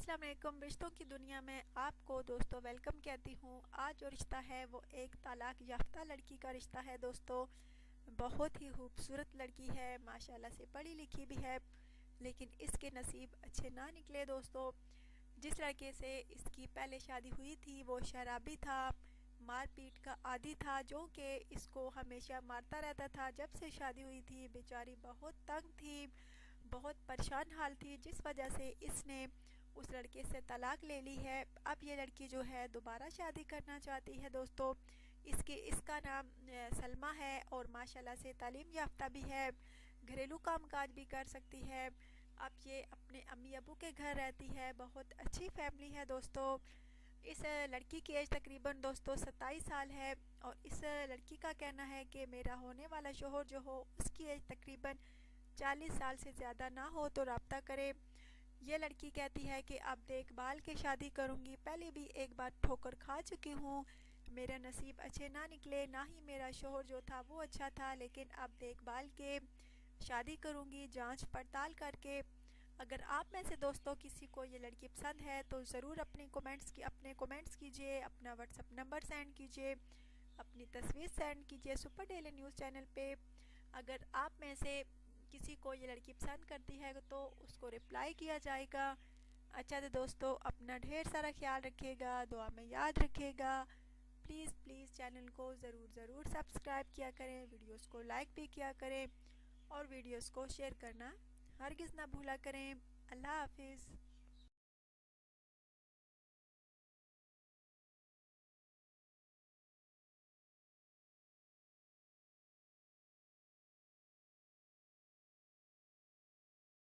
अस्सलाम वालेकुम। रिश्तों की दुनिया में आपको दोस्तों वेलकम कहती हूँ। आज जो रिश्ता है वो एक तलाक याफ्ता लड़की का रिश्ता है दोस्तों। बहुत ही खूबसूरत लड़की है, माशाल्लाह से पढ़ी लिखी भी है, लेकिन इसके नसीब अच्छे ना निकले दोस्तों। जिस लड़के से इसकी पहले शादी हुई थी वो शराबी था, मारपीट का आदी था, जो कि इसको हमेशा मारता रहता था। जब से शादी हुई थी बेचारी बहुत तंग थी, बहुत परेशान हाल थी, जिस वजह से इसने उस लड़के से तलाक ले ली है। अब ये लड़की जो है दोबारा शादी करना चाहती है दोस्तों। इसका नाम सलमा है और माशाल्लाह से तालीम याफ्ता भी है, घरेलू कामकाज भी कर सकती है। अब ये अपने अम्मी अबू के घर रहती है, बहुत अच्छी फैमिली है दोस्तों। इस लड़की की एज तकरीबन दोस्तों 27 साल है और इस लड़की का कहना है कि मेरा होने वाला शोहर जो हो उसकी एज तकरीबन 40 साल से ज़्यादा ना हो तो रब्ता करे। ये लड़की कहती है कि अब देखभाल के शादी करूँगी, पहले भी एक बार ठोकर खा चुकी हूँ, मेरा नसीब अच्छे ना निकले, ना ही मेरा शोहर जो था वो अच्छा था, लेकिन अब देखभाल के शादी करूँगी जांच पड़ताल करके। अगर आप में से दोस्तों किसी को ये लड़की पसंद है तो ज़रूर अपने कमेंट्स कीजिए, अपना व्हाट्सअप नंबर सेंड कीजिए, अपनी तस्वीर सेंड कीजिए सुपर डेली न्यूज़ चैनल पे। अगर आप में से किसी को ये लड़की पसंद करती है तो उसको रिप्लाई किया जाएगा। अच्छा तो दोस्तों अपना ढेर सारा ख्याल रखिएगा, दुआ में याद रखिएगा। प्लीज़ प्लीज़ चैनल को ज़रूर सब्सक्राइब किया करें, वीडियोस को लाइक भी किया करें और वीडियोस को शेयर करना हरगिज़ ना भूला करें। अल्लाह हाफिज़।